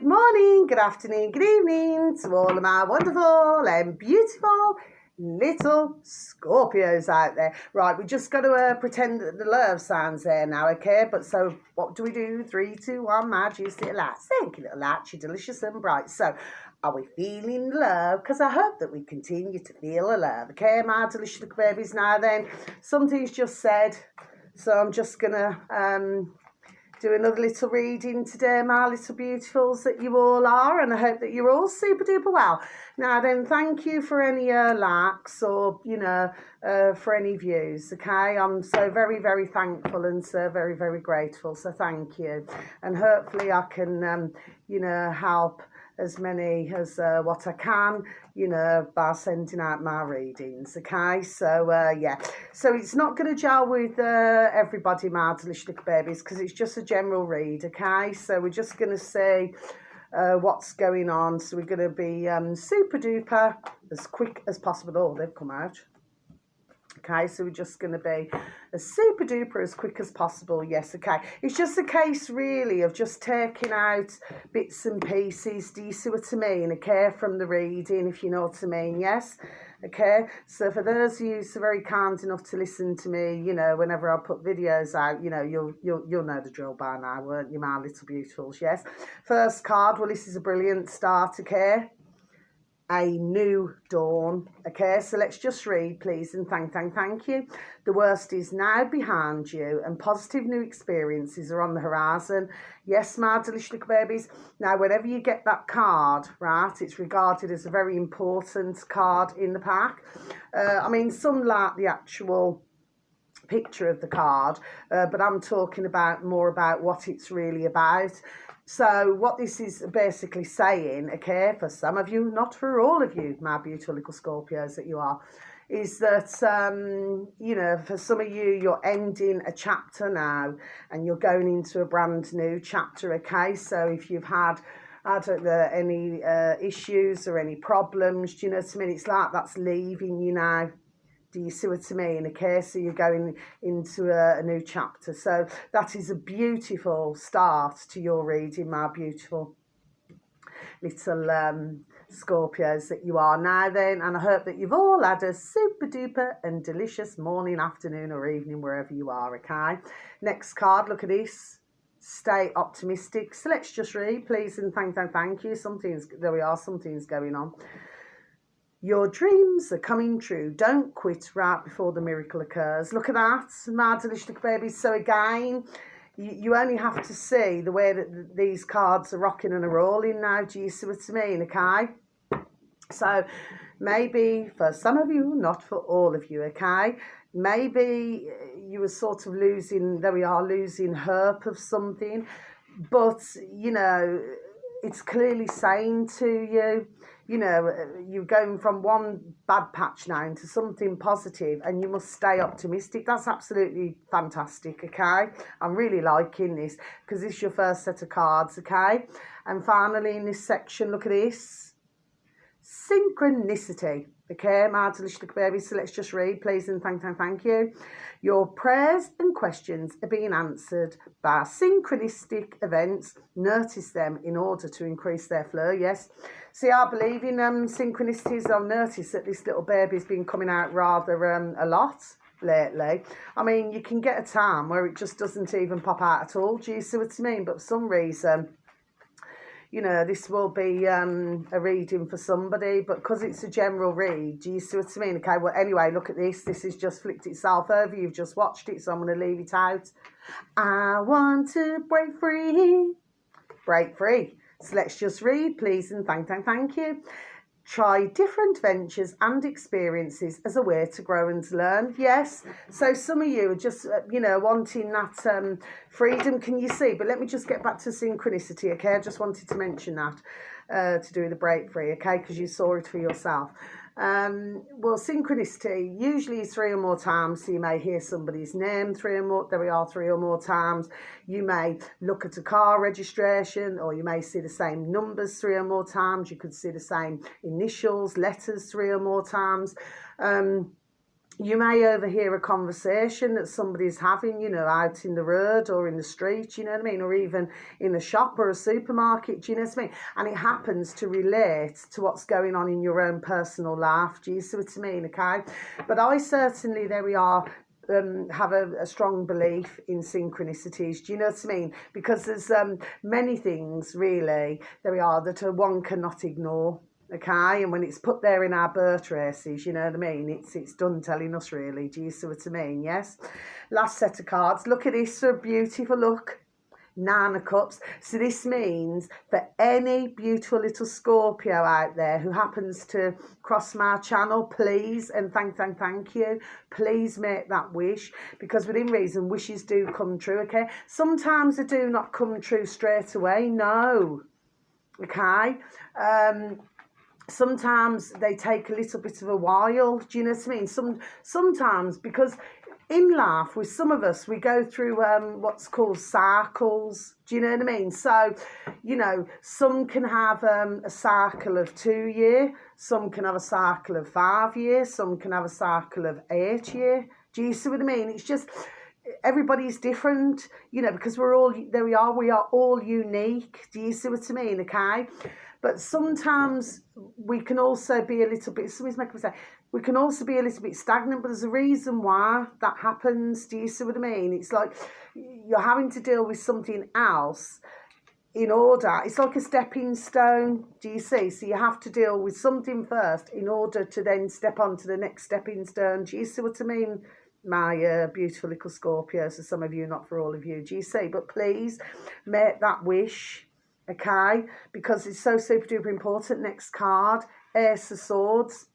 morning, good afternoon, good evening to all of my wonderful and beautiful little Scorpios out there. Right, we just got to pretend that the love sounds there now, okay? But so what do we do? 3, 2, 1, my juicy little light. Thank you, little light. You're delicious and bright. So are we feeling love? Because I hope that we continue to feel the love, okay, my delicious little babies? Now then, something's just said, so I'm just going to do another little reading today, my little beautifuls that you all are, and I hope that you're all super duper well. Now then, thank you for any likes or, for any views, okay? I'm so very, very thankful and so very, very grateful, so thank you. And hopefully I can, help as many as what I can, by sending out my readings, okay? So, yeah. So it's not going to gel with everybody, my delicious little babies, because it's just a general read, okay? So we're just going to see what's going on. So we're going to be super duper as quick as possible. Oh, they've come out. Okay, so we're just going to be as super duper as quick as possible. Yes, okay. It's just a case really of just taking out bits and pieces. Do you see what I mean? Okay, from the reading, if you know what I mean. Yes. Okay, so for those of you who are very kind enough to listen to me, whenever I put videos out, you'll know the drill by now, won't you, my little beautifuls? Yes. First card. Well, this is a brilliant start. Okay. A new dawn. Okay, so let's just read, please, and thank you. The worst is now behind you and positive new experiences are on the horizon. Yes, my delicious little babies. Now, whenever you get that card, right, it's regarded as a very important card in the pack. Some like the actual picture of the card, but I'm talking more about what it's really about. So what this is basically saying, okay, for some of you, not for all of you, my beautiful little Scorpios that you are, is that, for some of you, you're ending a chapter now and you're going into a brand new chapter, okay? So if you've had, I don't know, any issues or any problems, do you know what I mean? It's like that's leaving you now. Do you see what I mean? Okay, so you're going into a new chapter. So that is a beautiful start to your reading, my beautiful little Scorpios that you are now then. And I hope that you've all had a super duper and delicious morning, afternoon or evening, wherever you are, okay? Next card, look at this. Stay optimistic. So let's just read, please, and thank you. There we are, something's going on. Your dreams are coming true. Don't quit right before the miracle occurs. Look at that, my delicious little babies. So again, you only have to see the way that these cards are rocking and a rolling now. Do you see what I mean? Okay. So maybe for some of you, not for all of you, okay? Maybe you were sort of losing hope of something, but, it's clearly saying to you, you're going from one bad patch now into something positive and you must stay optimistic. That's absolutely fantastic, okay? I'm really liking this because this is your first set of cards, okay? And finally in this section, look at this. Synchronicity. Okay, my delicious little baby. So let's just read, please, and thank you. Your prayers and questions are being answered by synchronistic events. Notice them in order to increase their flow. Yes. See, I believe in synchronicities. I've noticed that this little baby's been coming out rather a lot lately. You can get a time where it just doesn't even pop out at all. Do you see what I mean? But for some reason, this will be a reading for somebody, but because it's a general read, do you see what I mean? Okay, well, anyway, look at this. This has just flicked itself over. You've just watched it, so I'm going to leave it out. I want to break free. Break free. So let's just read, please, and thank you. Try different ventures and experiences as a way to grow and to learn. Yes. So some of you are just, wanting that freedom. Can you see? But let me just get back to synchronicity, okay? I just wanted to mention that to do with the break free, okay? Because you saw it for yourself. Well, synchronicity usually is 3 or more times. So you may hear somebody's name 3 or more times. You may look at a car registration, or you may see the same numbers 3 or more times. You could see the same initials, letters 3 or more times. you may overhear a conversation that somebody's having, you know, out in the road or in the street, you know what I mean, or even in a shop or a supermarket, do you know what I mean? And it happens to relate to what's going on in your own personal life, do you see what I mean, okay? But I certainly, there we are, have a strong belief in synchronicities. Do you know what I mean? Because there's many things, really, there we are, that one cannot ignore. Okay, and when it's put there in our birth races, you know what I mean, it's done telling us, really. Do you see what I mean? Yes. Last set of cards. Look at this, so beautiful. Look, Nine of Cups. So this means for any beautiful little Scorpio out there who happens to cross my channel, please, and thank you, please make that wish, because within reason, wishes do come true, okay? Sometimes they do not come true straight away, no, okay? Sometimes they take a little bit of a while, do you know what I mean? Sometimes, because in life, with some of us, we go through what's called cycles, do you know what I mean? So, you know, some can have a cycle of 2 years, some can have a cycle of 5 years, some can have a cycle of 8 years, do you see what I mean? It's just, everybody's different, you know, because we're all, we are all unique, do you see what I mean, okay? But sometimes we can also be a little bit, somebody's making me say, we can also be a little bit stagnant, but there's a reason why that happens. Do you see what I mean? It's like you're having to deal with something else in order. It's like a stepping stone. Do you see? So you have to deal with something first in order to then step on to the next stepping stone. Do you see what I mean? My beautiful little Scorpio, so some of you, not for all of you. Do you see? But please make that wish. Okay, because it's so super duper important. Next card, Ace of Swords.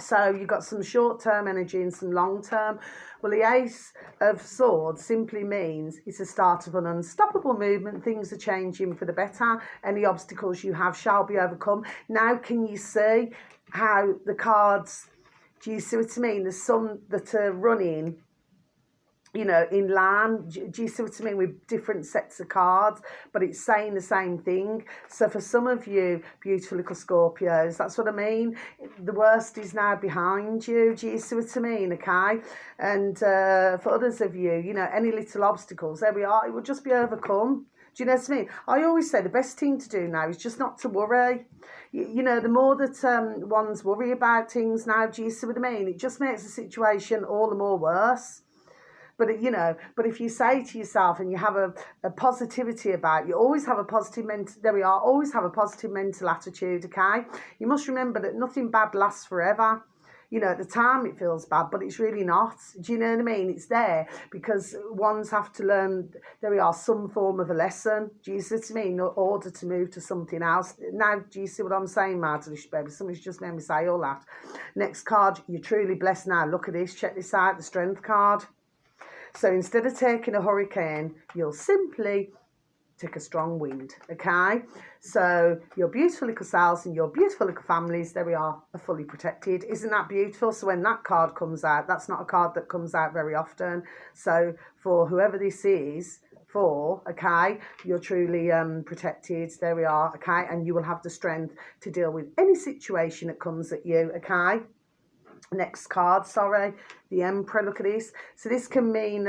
So you've got some short-term energy and some long-term. Well, the Ace of Swords simply means it's the start of an unstoppable movement. Things are changing for the better. Any obstacles you have shall be overcome. Now, can you see how the cards, do you see what I mean? There's some that are running, you know, in line. Do you see what I mean? With different sets of cards, but it's saying the same thing. So for some of you, beautiful little Scorpios, that's what I mean. The worst is now behind you. Do you see what I mean? Okay. And for others of you, you know, any little obstacles, there we are. It will just be overcome. Do you know what I mean? I always say the best thing to do now is just not to worry. You know, the more that one's worry about things now, do you see what I mean? It just makes the situation all the more worse. But, you know, but if you say to yourself and you have a positivity about, you always have a positive always have a positive mental attitude, okay? You must remember that nothing bad lasts forever. You know, at the time it feels bad, but it's really not. Do you know what I mean? It's there because ones have to learn, some form of a lesson. Do you see what I mean? In order to move to something else. Now, do you see what I'm saying, my delicious baby? Somebody's just made me say all that. Next card, you're truly blessed now. Look at this, check this out, the Strength card. So instead of taking a hurricane, you'll simply take a strong wind, okay? So your beautiful little selves and your beautiful little families, there we are fully protected. Isn't that beautiful? So when that card comes out, that's not a card that comes out very often. So for whoever this is for, okay, you're truly protected. There we are, okay? And you will have the strength to deal with any situation that comes at you, okay? Next card, sorry, the Emperor. Look at this. So this can mean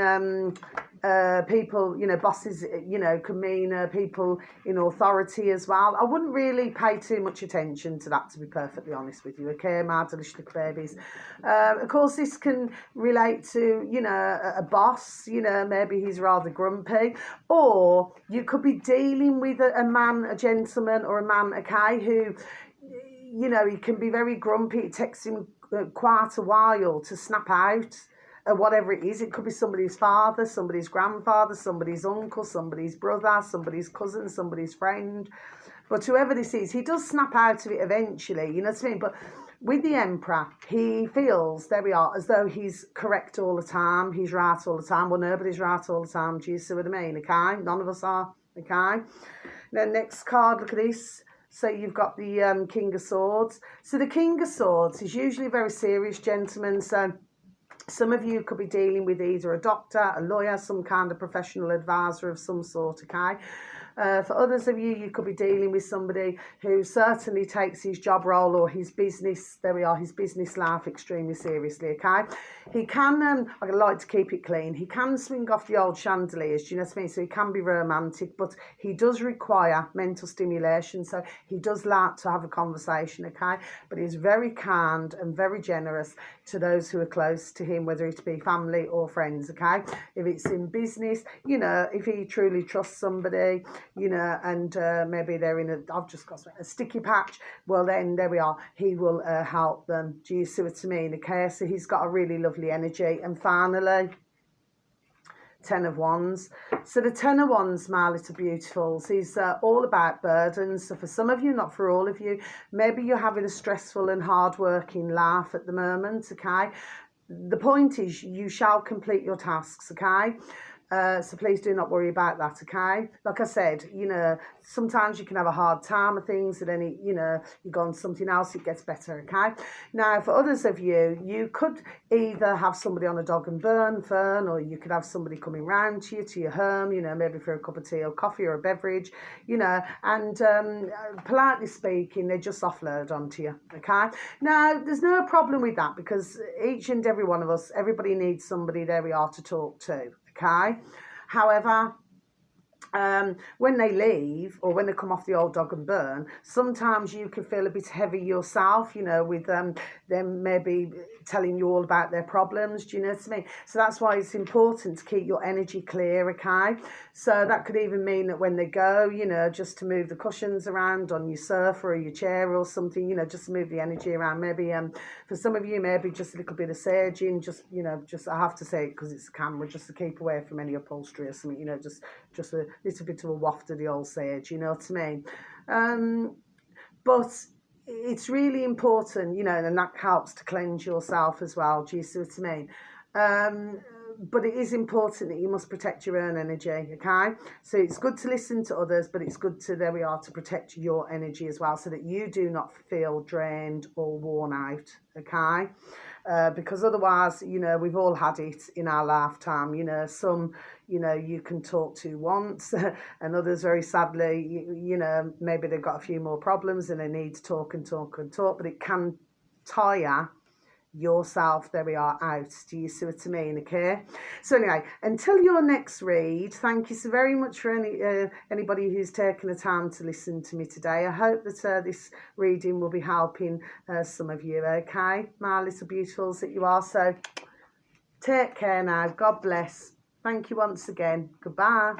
people, you know, bosses, you know, can mean people in authority as well. I wouldn't really pay too much attention to that, to be perfectly honest with you, okay, my delicious little babies. Of course, this can relate to, you know, a boss, you know, maybe he's rather grumpy, or you could be dealing with a man, a gentleman, or a man, okay, who, you know, he can be very grumpy. It takes him quite a while to snap out whatever it is. It could be somebody's father, somebody's grandfather, somebody's uncle, somebody's brother, somebody's cousin, somebody's friend. But whoever this is, he does snap out of it eventually, you know what I mean? But with the Emperor, he feels, there we are, as though he's correct all the time, he's right all the time. Well, nobody's right all the time, do you see what I mean, okay? None of us are, okay? Then next card, look at this. So you've got the King of Swords. So the King of Swords is usually a very serious gentleman. So some of you could be dealing with either a doctor, a lawyer, some kind of professional advisor of some sort, okay? For others of you, you could be dealing with somebody who certainly takes his job role or his business, there we are, his business life extremely seriously, okay? He can, I like to keep it clean, he can swing off the old chandeliers, do you know what I mean? So he can be romantic, but he does require mental stimulation, so he does like to have a conversation, okay? But he's very kind and very generous to those who are close to him, whether it be family or friends, okay? If it's in business, you know, if he truly trusts somebody, you know, and maybe they're in I've just got a sticky patch, well then, there we are, he will help them. Do you see what I mean? Okay, so he's got a really lovely energy. And finally, 10 of Wands. So the 10 of Wands, my little beautifuls, is all about burdens. So for some of you, not for all of you, maybe you're having a stressful and hard-working life at the moment, okay? The point is, you shall complete your tasks, okay? So please do not worry about that, okay? Like I said, you know, sometimes you can have a hard time of things, and then, you know, you go on something else, it gets better, okay? Now, for others of you, you could either have somebody on a dog and burn fern, or you could have somebody coming round to you, to your home, you know, maybe for a cup of tea or coffee or a beverage, you know, and politely speaking, they just offload onto you, okay? Now, there's no problem with that, because each and every one of us, everybody needs somebody, there we are, to talk to. Okay. However, when they leave, or when they come off the old dog and burn, sometimes you can feel a bit heavy yourself, you know, with them maybe telling you all about their problems. Do you know what I mean? So that's why it's important to keep your energy clear, okay? So that could even mean that when they go, you know, just to move the cushions around on your sofa or your chair or something, you know, just to move the energy around. Maybe for some of you, maybe just a little bit of sage in, just, you know, just, I have to say it because it's a camera, just to keep away from any upholstery or something, you know, just a little bit of a waft of the old sage, you know what I mean? But it's really important, you know, and that helps to cleanse yourself as well. Do you see what I mean? But it is important that you must protect your own energy, okay? So it's good to listen to others, but it's good to, there we are, to protect your energy as well, so that you do not feel drained or worn out, okay? Because otherwise, you know, we've all had it in our lifetime, you know, some, you know, you can talk to once, and others, very sadly, you know, maybe they've got a few more problems and they need to talk and talk and talk, but it can tire yourself, there we are, out. Do you see what I mean? Okay, so anyway, until your next read, thank you so very much for anybody who's taken the time to listen to me today. I hope that this reading will be helping some of you, okay, my little beautifuls that you are. So take care now, God bless, thank you once again, goodbye.